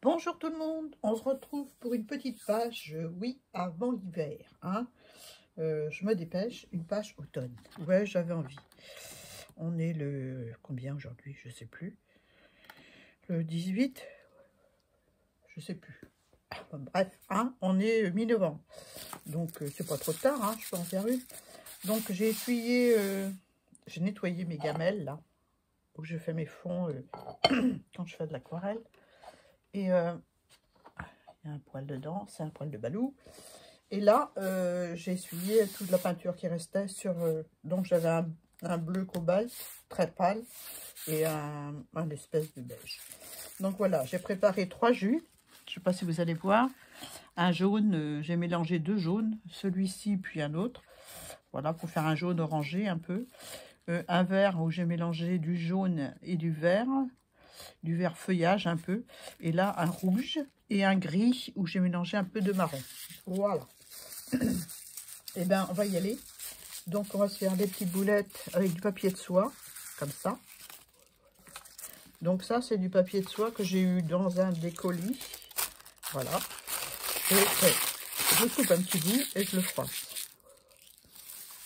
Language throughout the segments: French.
Bonjour tout le monde, on se retrouve pour une petite page, oui, avant l'hiver, hein. Je me dépêche, une page automne. Ouais, j'avais envie. On est le... combien aujourd'hui? Je sais plus. Le 18? Je sais plus. Enfin, bref, hein, on est mi-novembre. Donc, c'est pas trop tard, hein, je peux en faire une. Donc, j'ai essuyé, j'ai nettoyé mes gamelles, là, où je fais mes fonds quand je fais de l'aquarelle. Et il y a un poil dedans, c'est un poil de balou. Et là, j'ai essuyé toute la peinture qui restait sur... donc, j'avais un bleu cobalt, très pâle, et un espèce de beige. Donc, voilà, j'ai préparé 3 jus. Je ne sais pas si vous allez voir. Un jaune, j'ai mélangé 2 jaunes, celui-ci puis un autre. Voilà, pour faire un jaune orangé un peu. Un vert où j'ai mélangé du jaune et du vert feuillage un peu. Et là, un rouge et un gris où j'ai mélangé un peu de marron. Voilà. Et bien, on va y aller. Donc, on va se faire des petites boulettes avec du papier de soie, comme ça. Donc, ça, c'est du papier de soie que j'ai eu dans un des colis. Voilà. Et je coupe un petit bout et je le froisse.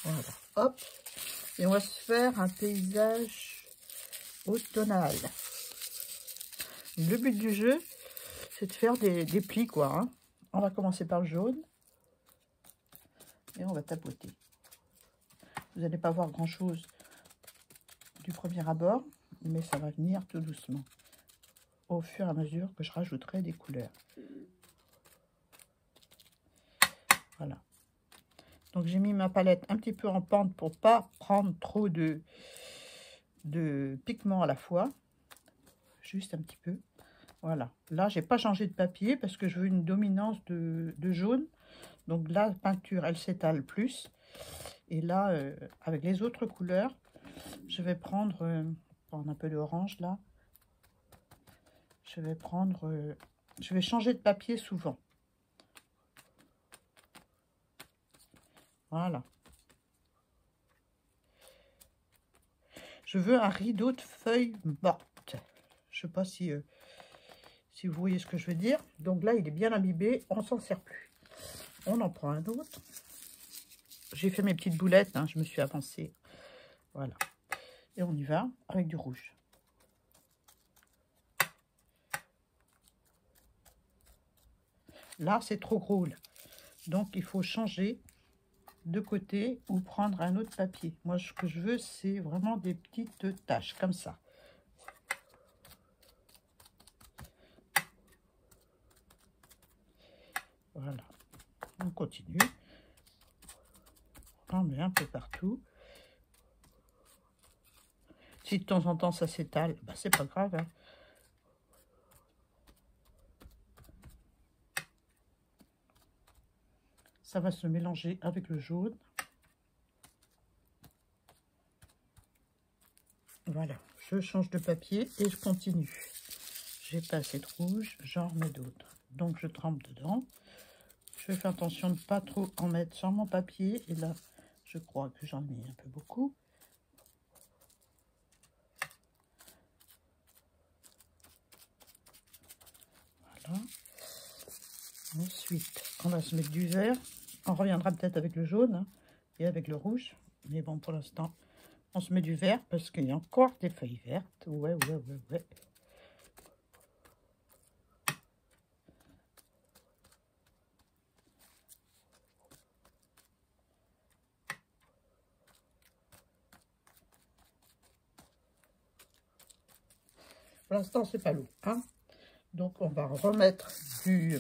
Voilà. Hop. Et on va se faire un paysage automnal. Le but du jeu, c'est de faire des plis, quoi. Hein. On va commencer par le jaune. Et on va tapoter. Vous n'allez pas voir grand-chose du premier abord, mais ça va venir tout doucement, au fur et à mesure que je rajouterai des couleurs. Voilà. Donc j'ai mis ma palette un petit peu en pente pour pas prendre trop de pigments à la fois. Juste un petit peu. Voilà. Là, j'ai pas changé de papier parce que je veux une dominance de jaune. Donc la peinture, elle s'étale plus. Et là, avec les autres couleurs, je vais prendre un peu d'orange là. Je vais changer de papier souvent. Voilà. Je veux un rideau de feuilles mortes. Je sais pas si vous voyez ce que je veux dire. Donc là, il est bien imbibé, on s'en sert plus. On en prend un autre. J'ai fait mes petites boulettes, hein, je me suis avancée. Voilà. Et on y va avec du rouge. Là, c'est trop gros. Là. Donc, il faut changer de côté ou prendre un autre papier. Moi, ce que je veux, c'est vraiment des petites taches, comme ça. Voilà. On continue. On met un peu partout. Si de temps en temps, ça s'étale, bah, c'est pas grave. Hein. Ça va se mélanger avec le jaune. Voilà, je change de papier et je continue. J'ai pas assez de rouge, j'en remets d'autres. Donc je trempe dedans. Je vais faire attention de ne pas trop en mettre sur mon papier. Et là, je crois que j'en ai un peu beaucoup. Voilà. Ensuite, on va se mettre du vert. On reviendra peut-être avec le jaune hein, et avec le rouge. Mais bon, pour l'instant, on se met du vert parce qu'il y a encore des feuilles vertes. Ouais. Pour l'instant, c'est pas lourd. Hein. Donc, on va remettre du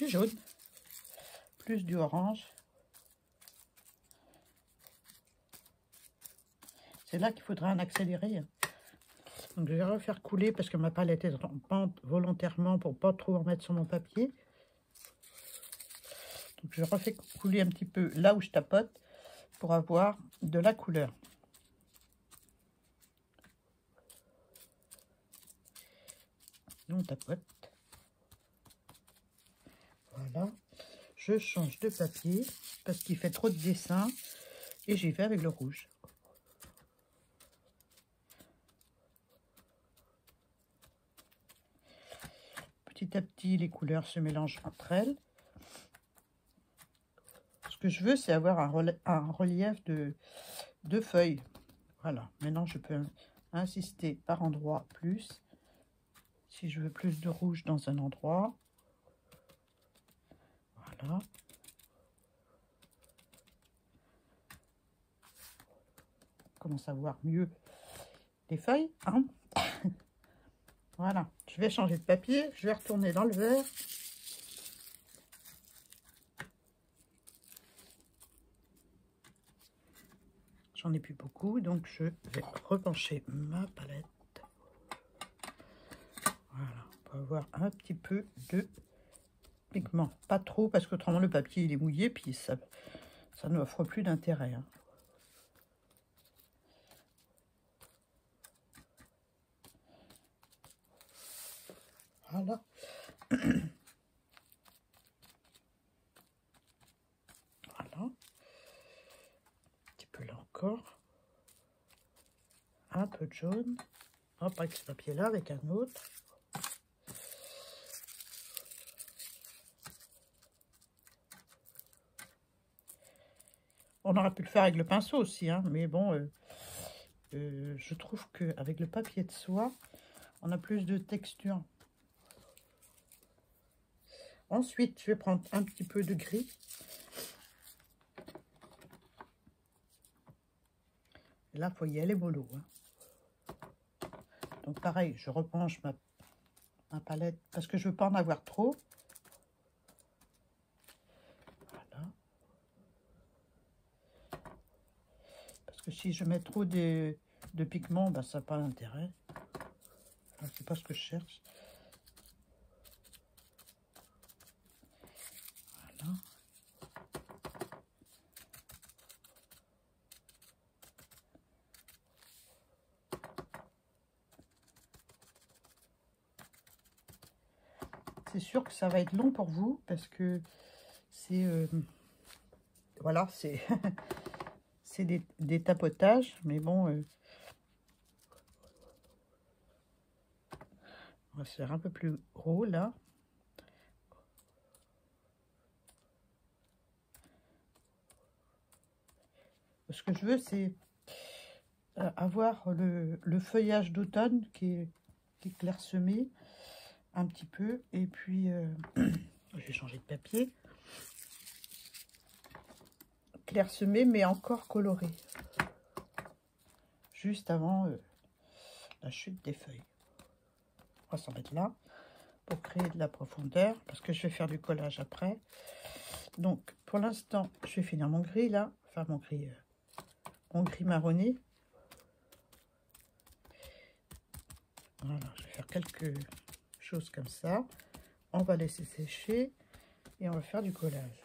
jaune, plus du orange. C'est là qu'il faudra un accéléré. Hein. Donc, je vais refaire couler parce que ma palette est en pente volontairement pour pas trop en mettre sur mon papier. Donc, je refais couler un petit peu là où je tapote pour avoir de la couleur. On tapote. Voilà. Je change de papier parce qu'il fait trop de dessin et j'y vais avec le rouge. petit à petit, les couleurs se mélangent entre elles. Ce que je veux, c'est avoir un relief de feuilles. Voilà. Maintenant, je peux insister par endroit plus. Si je veux plus de rouge dans un endroit. Voilà. On commence à voir mieux les feuilles, hein. Voilà. Je vais changer de papier. Je vais retourner dans le vert. J'en ai plus beaucoup, donc je vais repencher ma palette. Voilà, on va avoir un petit peu de pigment. Pas trop, parce qu'autrement le papier il est mouillé, puis ça n'offre plus d'intérêt, hein. Voilà. Voilà. Un petit peu là encore. Un peu de jaune. Hop, avec ce papier-là, avec un autre. On aurait pu le faire avec le pinceau aussi, hein, mais bon, je trouve qu'avec le papier de soie, on a plus de texture. Ensuite, je vais prendre un petit peu de gris. Et là, il faut y aller mollo, hein. Donc pareil, je repenche ma palette parce que je ne veux pas en avoir trop. Voilà. Parce que si je mets trop de pigments, ben, ça n'a pas d'intérêt. C'est pas ce que je cherche. Voilà. C'est sûr que ça va être long pour vous parce que c'est voilà, c'est c'est des tapotages, mais bon, on va se faire un peu plus gros là. Ce que je veux, c'est avoir le feuillage d'automne qui est clairsemé un petit peu, et puis je vais changer de papier, clairsemé mais encore coloré, juste avant la chute des feuilles. On va s'en mettre là pour créer de la profondeur, parce que je vais faire du collage après. Donc pour l'instant, je vais finir mon gris là, enfin mon gris marronné. Voilà, je vais faire quelques choses comme ça. On va laisser sécher et on va faire du collage.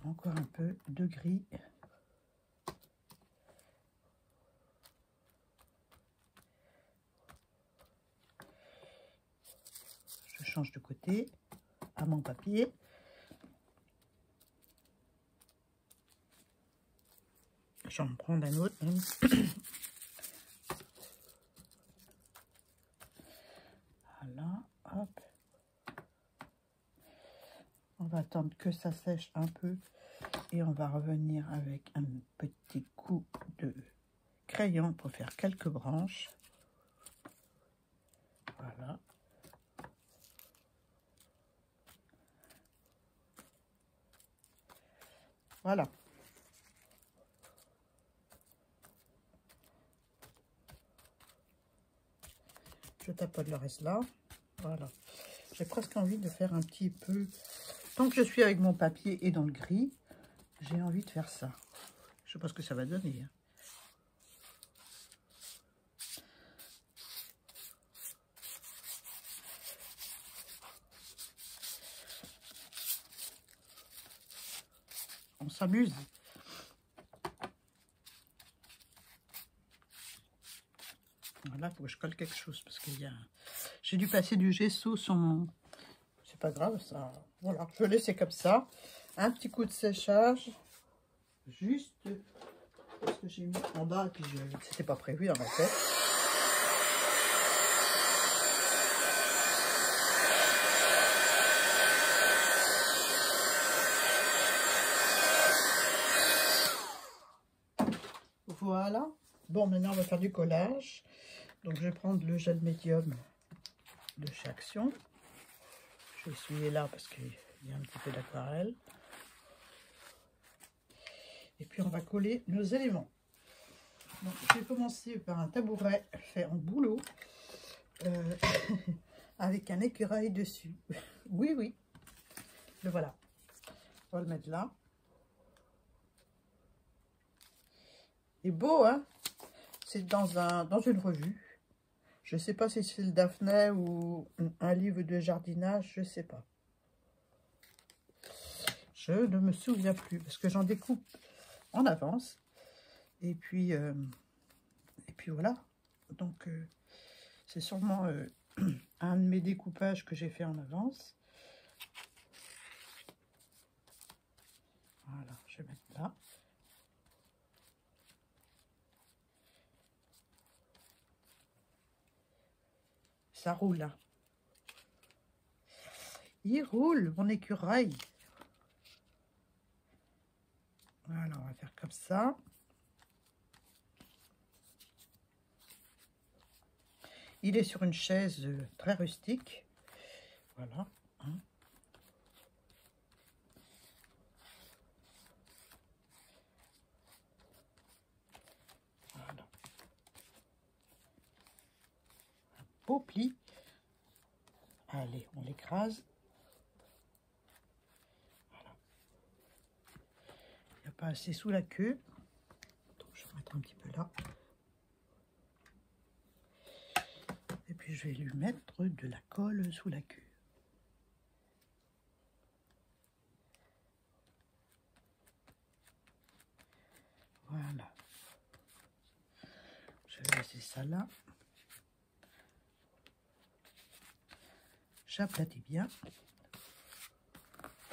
Encore un peu de gris. Je change de côté à mon papier. Je vais en prendre un autre même. Voilà, hop. On va attendre que ça sèche un peu et on va revenir avec un petit coup de crayon pour faire quelques branches. Voilà. Voilà. Je tapote le reste là. Voilà. J'ai presque envie de faire un petit peu... Tant que je suis avec mon papier et dans le gris, j'ai envie de faire ça. Je sais pas ce que ça va donner, hein. On s'amuse. Voilà, il faut que je colle quelque chose parce qu'il y a... J'ai dû passer du gesso sur mon... C'est pas grave, ça... Voilà, je vais laisser comme ça. Un petit coup de séchage. Juste parce que j'ai mis en bas et puis c'était pas prévu dans ma tête. Bon, maintenant, on va faire du collage. Donc, je vais prendre le gel médium de chez Action. Je vais essuyer là parce qu'il y a un petit peu d'aquarelle. Et puis, on va coller nos éléments. Donc, je vais commencer par un tabouret fait en bouleau avec un écureuil dessus. Oui, oui. Le voilà. On va le mettre là. Il est beau, hein? C'est dans une revue. Je ne sais pas si c'est le Daphné ou un livre de jardinage, je ne sais pas. Je ne me souviens plus parce que j'en découpe en avance. Et puis voilà. Donc, c'est sûrement un de mes découpages que j'ai fait en avance. Voilà, je vais mettre là. Ça roule, hein. Il roule, mon écureuil. Voilà, on va faire comme ça. Il est sur une chaise très rustique. Voilà. Hein. Voilà. Un beau pli. Allez, on l'écrase. Voilà. Il n'y a pas assez sous la queue. Donc, je vais mettre un petit peu là. Et puis, je vais lui mettre de la colle sous la queue. Voilà. Je vais laisser ça là. J'aplatis bien.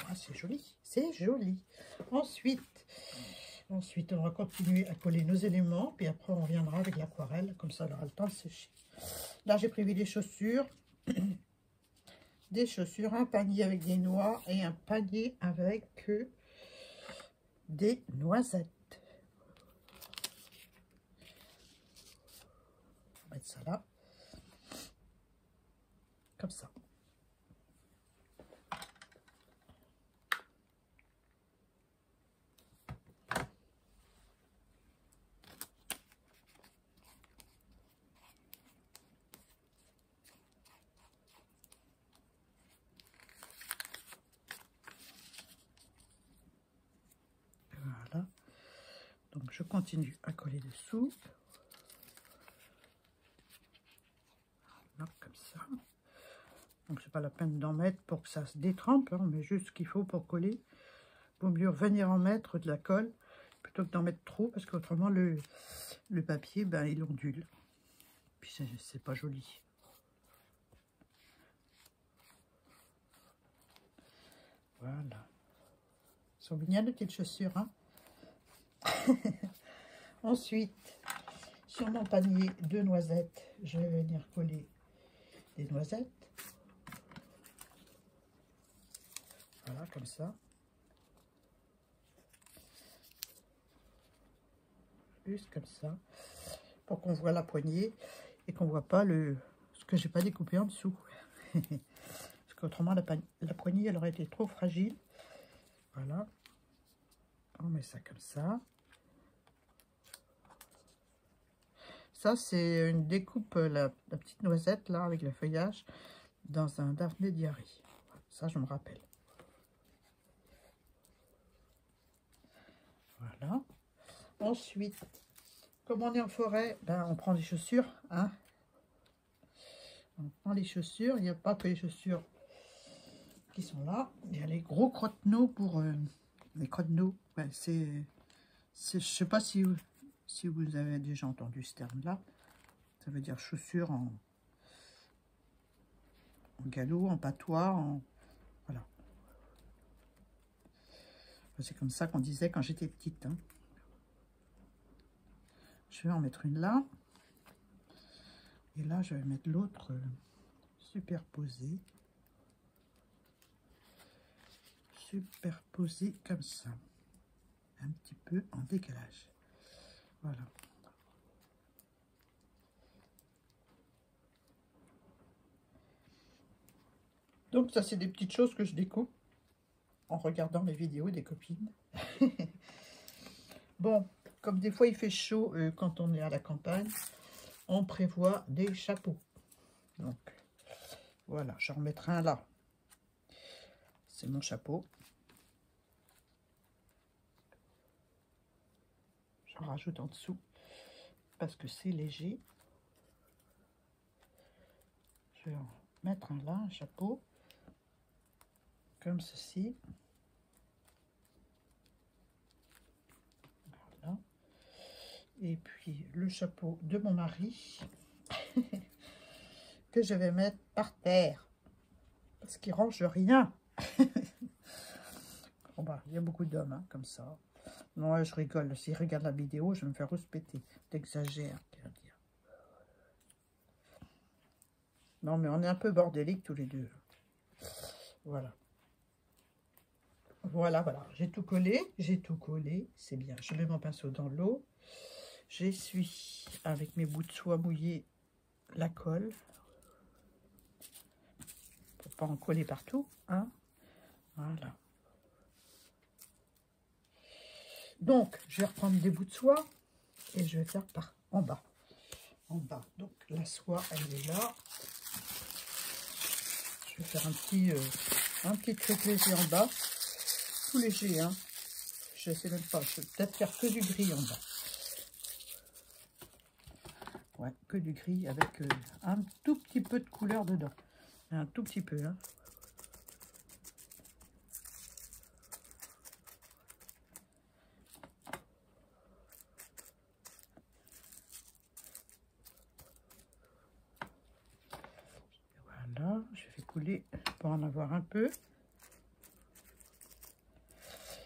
Ah, c'est joli, c'est joli. Ensuite, on va continuer à coller nos éléments. Puis après, on reviendra avec l'aquarelle. Comme ça, on aura le temps de sécher. Là, j'ai prévu des chaussures. Des chaussures, un panier avec des noix et un panier avec des noisettes. On va mettre ça là. Comme ça. Voilà. Donc, je continue à coller dessous. Voilà, comme ça. Donc, c'est pas la peine d'en mettre pour que ça se détrempe, hein, mais juste ce qu'il faut pour coller. Il vaut mieux venir en mettre de la colle plutôt que d'en mettre trop, parce qu'autrement, le papier, ben, il ondule. Puis, c'est pas joli. Voilà. Elles sont mignonnes, les petites chaussures, hein. Ensuite, sur mon panier de noisettes, je vais venir coller des noisettes. Voilà, comme ça. Juste comme ça. Pour qu'on voit la poignée et qu'on ne voit pas ce que j'ai pas découpé en dessous. Parce qu'autrement, la poignée, elle aurait été trop fragile. Voilà. On met ça comme ça. Ça, c'est une découpe, la petite noisette, là, avec le feuillage, dans un Daphné Diary. Ça, je me rappelle. Voilà. Ensuite, comme on est en forêt, ben, on prend des chaussures. Hein. On prend les chaussures. Il n'y a pas que les chaussures qui sont là. Il y a les gros crotte-noix pour... les crotte-noix, ouais, je sais pas si vous avez déjà entendu ce terme-là. Ça veut dire chaussures en galop, en patois, voilà. C'est comme ça qu'on disait quand j'étais petite. Hein. Je vais en mettre une là. Et là, je vais mettre l'autre superposée. Superposée comme ça. Un petit peu en décalage. Voilà. Donc ça, c'est des petites choses que je découpe en regardant les vidéos des copines. Bon, comme des fois il fait chaud quand on est à la campagne, on prévoit des chapeaux. Donc voilà, j'en remettrai un là. C'est mon chapeau. J'en rajoute en dessous parce que c'est léger. Je vais en mettre un là, un chapeau, comme ceci. Voilà. Et puis le chapeau de mon mari que je vais mettre par terre parce qu'il range rien. Bon bah, il y a beaucoup d'hommes hein, comme ça. Non, je rigole. S'ils regardent la vidéo, je vais me faire rouspéter. T'exagères, tu vas dire. Non, mais on est un peu bordéliques tous les deux. Voilà. Voilà, voilà. J'ai tout collé. J'ai tout collé. C'est bien. Je mets mon pinceau dans l'eau. J'essuie avec mes bouts de soie mouillés la colle. Pour pas en coller partout. Hein. Voilà. Donc, je vais reprendre des bouts de soie et je vais faire par en bas. En bas. Donc, la soie, elle est là. Je vais faire un petit truc léger en bas. Tout léger, hein. Je sais même pas. Je vais peut-être faire que du gris en bas. Ouais, que du gris avec un tout petit peu de couleur dedans. Un tout petit peu, hein. Voilà, je fais couler pour en avoir un peu.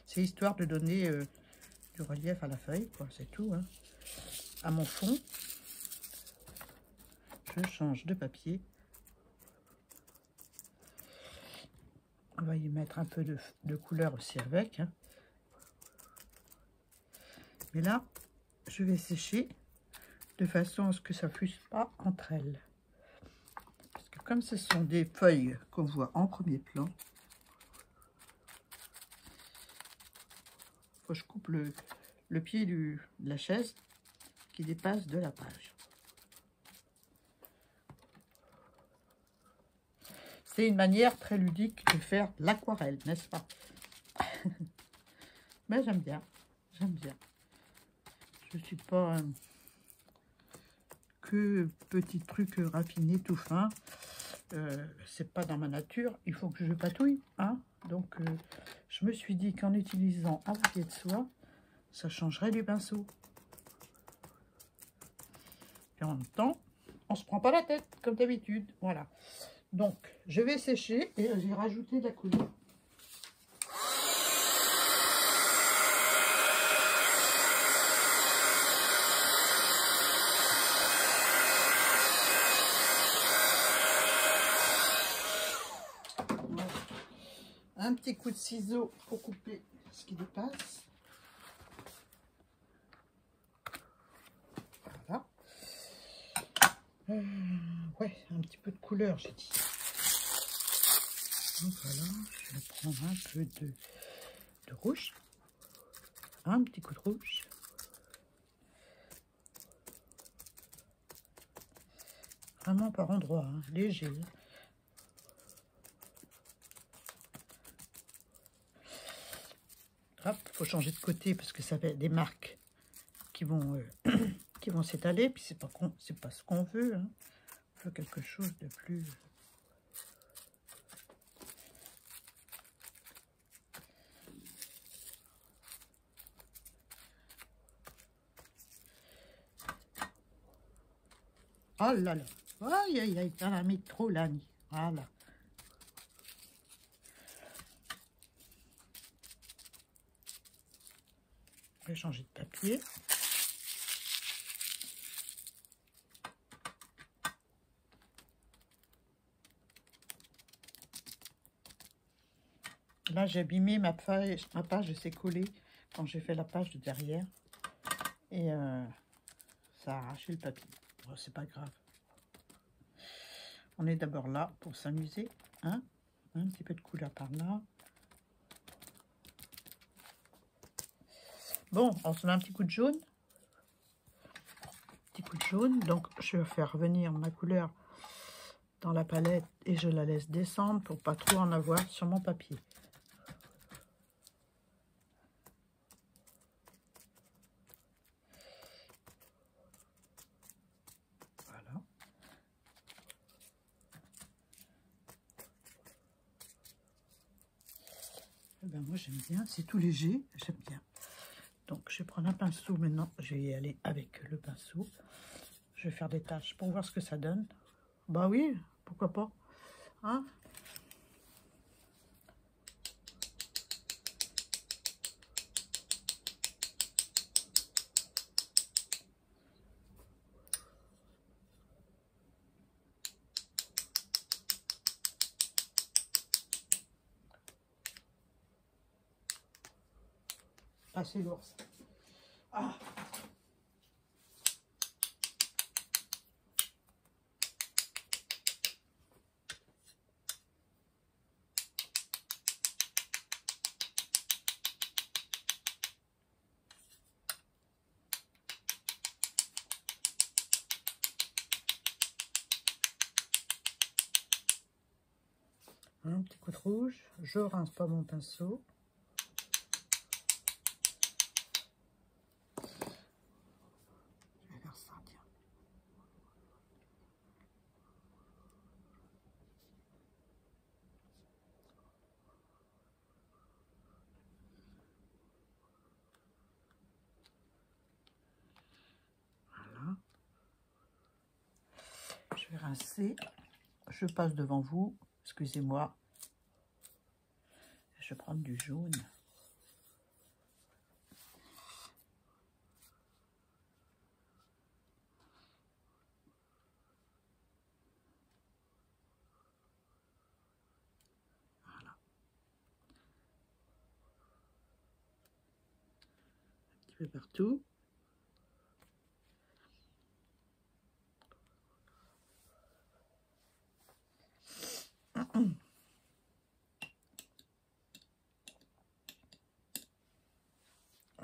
C'est histoire de donner du relief à la feuille, quoi, c'est tout. Hein. À mon fond, je change de papier. On va y mettre un peu de couleur aussi avec. Hein. Mais là, je vais sécher de façon à ce que ça ne fuse pas entre elles. Parce que comme ce sont des feuilles qu'on voit en premier plan, faut que je coupe le pied de la chaise qui dépasse de la page. C'est une manière très ludique de faire l'aquarelle, n'est-ce pas? Mais j'aime bien, j'aime bien. Je ne suis pas que petit truc raffiné, tout fin. C'est pas dans ma nature, il faut que je patouille. Hein. Donc, je me suis dit qu'en utilisant un papier de soie, ça changerait du pinceau. Et en même temps, on se prend pas la tête, comme d'habitude. Voilà. Donc, je vais sécher et j'ai rajouté de la couleur. Voilà. Un petit coup de ciseau pour couper ce qui dépasse. Voilà. Ouais, un petit peu de couleur, j'ai dit. Donc voilà, je vais prendre un peu de rouge. Un petit coup de rouge. Vraiment par endroit, hein, léger. Hop, faut changer de côté parce que ça fait des marques qui vont qui vont s'étaler. Puis c'est pas ce qu'on veut. Hein. On veut quelque chose de plus. Oh là là. Aïe aïe aïe, t'en as mis trop l'année. Voilà. Je vais changer de papier. Là, j'ai abîmé ma page, je sais coller quand j'ai fait la page de derrière. Et ça a arraché le papier. Bon, c'est pas grave. On est d'abord là pour s'amuser. Hein? Un petit peu de couleur par là. Bon, on se met un petit coup de jaune. Petit coup de jaune. Donc, je vais faire venir ma couleur dans la palette et je la laisse descendre pour pas trop en avoir sur mon papier. Voilà. Eh ben, moi, j'aime bien. C'est tout léger. J'aime bien. Donc, je vais prendre un pinceau maintenant. Je vais y aller avec le pinceau. Je vais faire des taches pour voir ce que ça donne. Bah oui, pourquoi pas. Hein? Ah, c'est lourd ça. Ah. Un petit coup de rouge. Je rince pas mon pinceau. Je vais faire ça, tiens. Voilà. Je vais rincer. Je passe devant vous. Excusez-moi. Je vais prendre du jaune. Voilà. Un petit peu partout.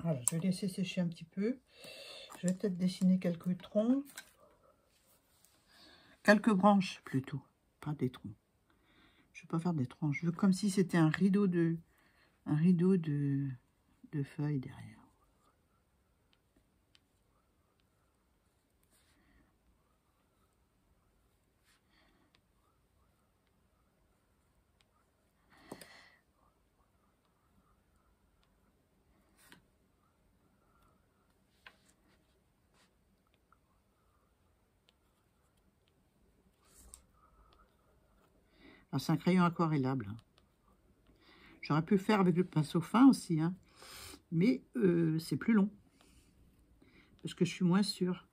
Voilà, je vais laisser sécher un petit peu. Je vais peut-être dessiner quelques troncs. Quelques branches plutôt, pas des troncs. Je ne vais pas faire des troncs. Je veux comme si c'était un rideau de feuilles derrière. C'est un crayon aquarellable. J'aurais pu le faire avec le pinceau fin aussi, hein, mais c'est plus long. Parce que je suis moins sûre.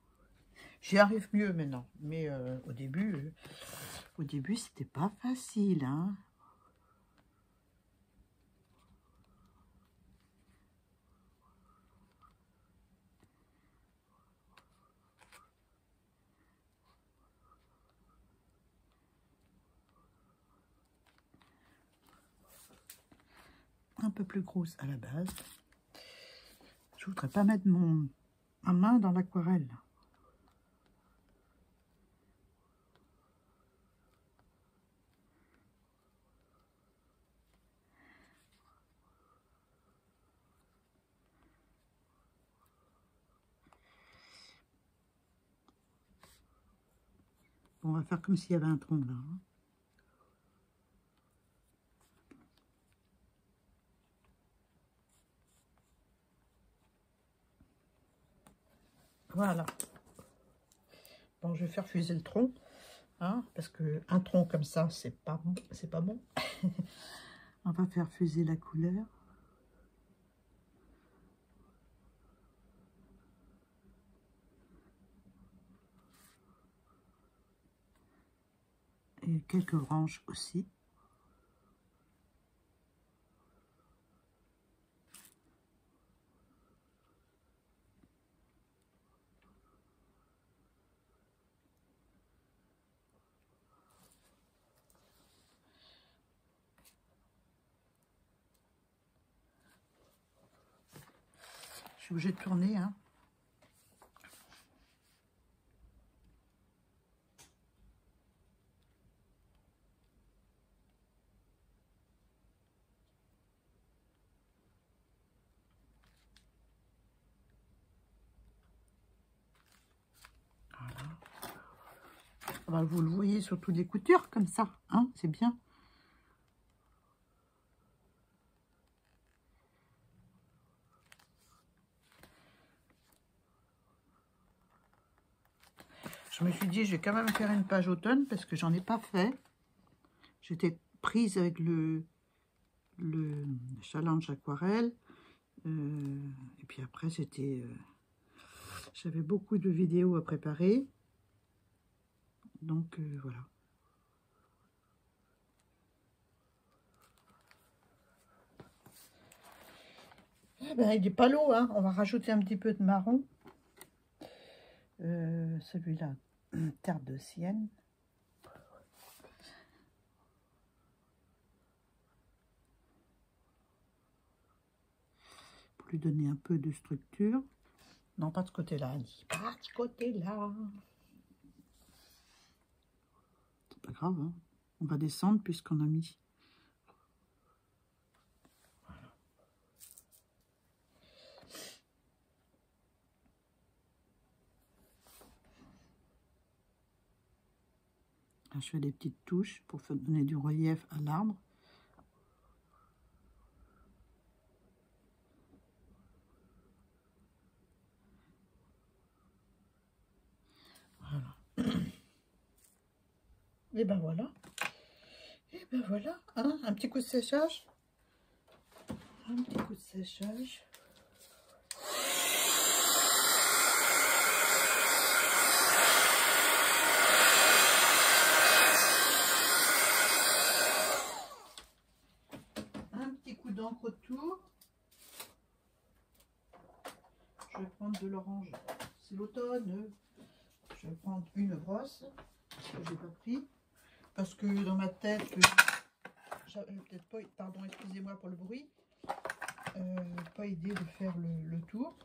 J'y arrive mieux maintenant. Mais au début c'était pas facile. Hein. Un peu plus grosse à la base. Je voudrais pas mettre ma main dans l'aquarelle. On va faire comme s'il y avait un tronc là. Hein. Voilà. Bon, je vais faire fuser le tronc, hein, parce que un tronc comme ça, c'est pas bon. C'est pas bon. On va faire fuser la couleur. Et quelques branches aussi. suis obligée de tourner, hein. Voilà. Bah, vous le voyez sur toutes les coutures, comme ça, hein, c'est bien. Je me suis dit, je vais quand même faire une page automne parce que j'en ai pas fait. J'étais prise avec le challenge aquarelle. Et puis après, c'était... j'avais beaucoup de vidéos à préparer. Donc, voilà. Eh ben, il n'est pas lourd, hein. On va rajouter un petit peu de marron. Celui-là, terre de Sienne. Pour lui donner un peu de structure. Non, pas de ce côté-là, Annie. Pas de ce côté-là. C'est pas grave, hein. On va descendre puisqu'on a mis... Voilà. Là, je fais des petites touches pour donner du relief à l'arbre. Voilà. Et ben voilà. Et ben voilà, hein, un petit coup de séchage. Un petit coup de séchage. Un petit coup d'encre autour. Je vais prendre de l'orange. C'est l'automne. Je vais prendre une brosse que j'ai pas pris parce que dans ma tête, j'avais peut-être pas, pardon, excusez-moi pour le bruit, pas idée de faire le tour.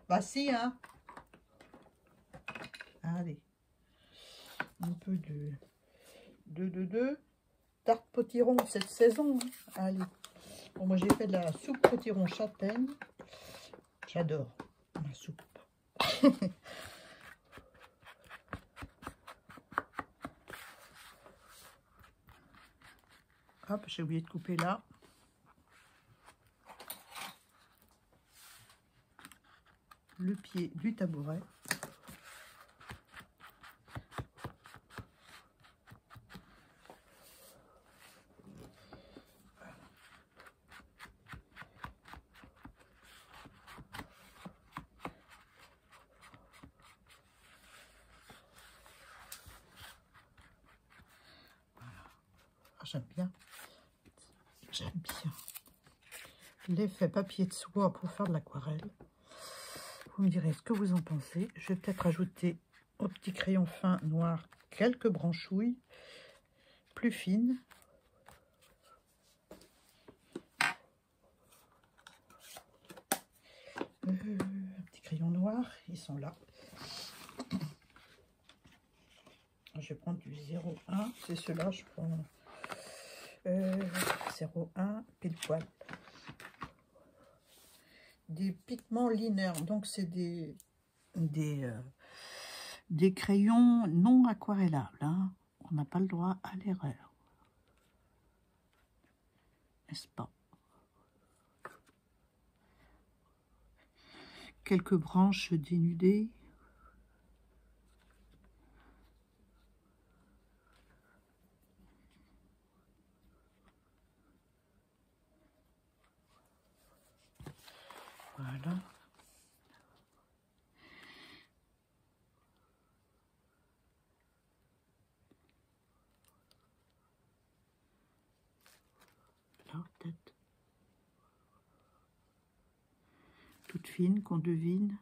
Bah si, hein. Allez, un peu de tarte potiron cette saison, hein. Allez, bon, moi j'ai fait de la soupe potiron châtaigne. J'adore la soupe. Hop, j'ai oublié de couper là. Le pied du tabouret. J'aime bien. J'aime bien l'effet papier de soie pour faire de l'aquarelle. Vous me direz ce que vous en pensez. Je vais peut-être ajouter au petit crayon fin noir quelques branchouilles plus fines. Un petit crayon noir, ils sont là. Je vais prendre du 0,1. C'est ceux-là, je prends 0,1 pile poil. Des pigments liner, donc c'est des crayons non aquarellables, hein. On n'a pas le droit à l'erreur, n'est-ce pas? Quelques branches dénudées. Voilà. Là, peut-être. Toute fine, qu'on devine.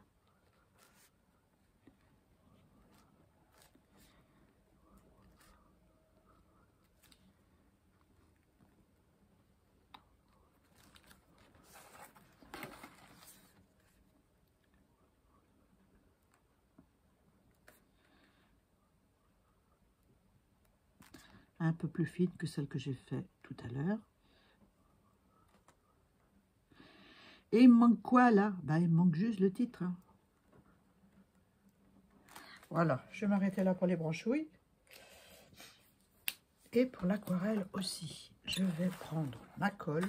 un peu plus fine que celle que j'ai fait tout à l'heure. Et il me manque quoi là? Ben, il me manque juste le titre. Hein. Voilà, je vais m'arrêter là pour les branchouilles. Et pour l'aquarelle aussi, je vais prendre ma colle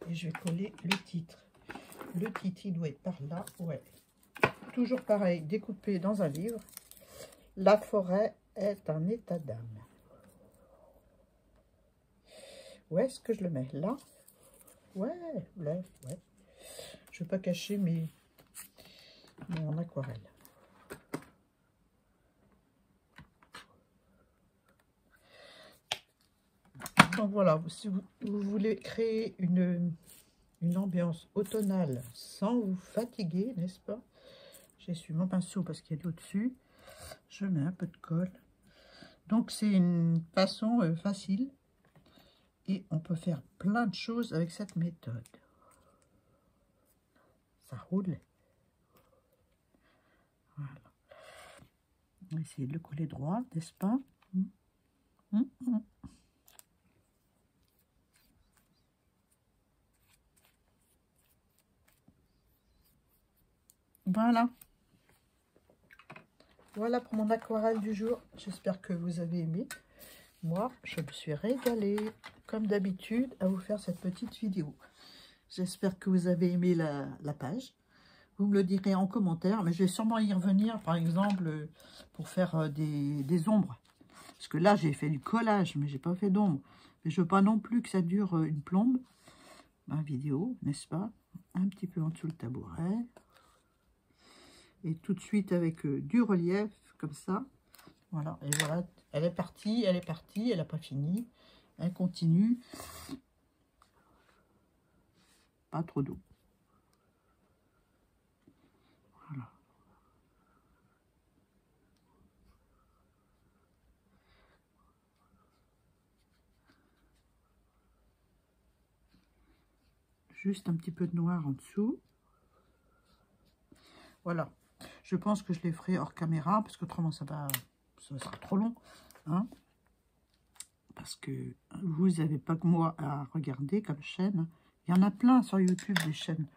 et je vais coller le titre. Le titre, il doit être par là, ouais. Toujours pareil, découpé dans un livre. La forêt est un état d'âme. Où est-ce que je le mets? Là? Ouais. Je ne veux pas cacher mon aquarelle. Donc voilà, si vous voulez créer une ambiance automnale sans vous fatiguer, n'est-ce pas? J'essuie mon pinceau parce qu'il y a de l'eau dessus. Je mets un peu de colle. Donc c'est une façon facile. Et on peut faire plein de choses avec cette méthode. Ça roule. Voilà. On va essayer de le coller droit, n'est-ce pas? Voilà. Voilà pour mon aquarelle du jour. J'espère que vous avez aimé. Moi, je me suis régalée, comme d'habitude, à vous faire cette petite vidéo. J'espère que vous avez aimé la page. Vous me le direz en commentaire, mais je vais sûrement y revenir, par exemple, pour faire des ombres. Parce que là, j'ai fait du collage, mais j'ai pas fait d'ombre. Mais je veux pas non plus que ça dure une plombe. Ma vidéo, n'est-ce pas? Un petit peu en dessous le tabouret. Et tout de suite avec du relief, comme ça. Voilà, et voilà, elle est partie, elle n'a pas fini. Elle continue. Pas trop d'eau. Voilà. Juste un petit peu de noir en dessous. Voilà. Je pense que je les ferai hors caméra, parce qu'autrement ça sera trop long. Hein, parce que vous n'avez pas que moi à regarder comme chaîne. Il y en a plein sur YouTube, des chaînes.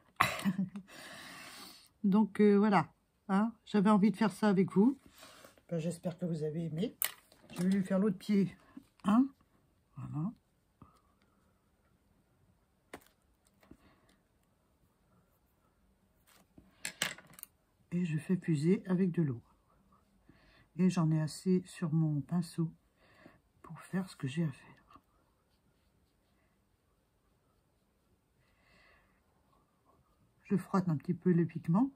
Donc voilà. Hein, j'avais envie de faire ça avec vous. Ben, j'espère que vous avez aimé. Je vais lui faire l'autre pied. Hein, voilà. Et je fais fuser avec de l'eau. Et j'en ai assez sur mon pinceau pour faire ce que j'ai à faire. Je frotte un petit peu le pigment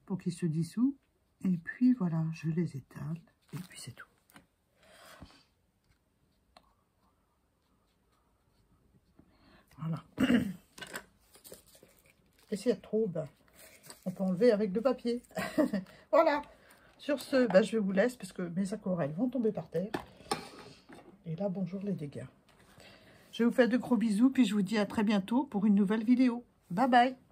pour qu'il se dissout. Et puis voilà, je les étale. Et puis c'est tout. Voilà. Et s'il y a trop, ben, on peut enlever avec le papier. Voilà. Sur ce, ben, je vous laisse parce que mes aquarelles vont tomber par terre. Et là, bonjour les dégâts. Je vous fais de gros bisous, puis je vous dis à très bientôt pour une nouvelle vidéo. Bye bye.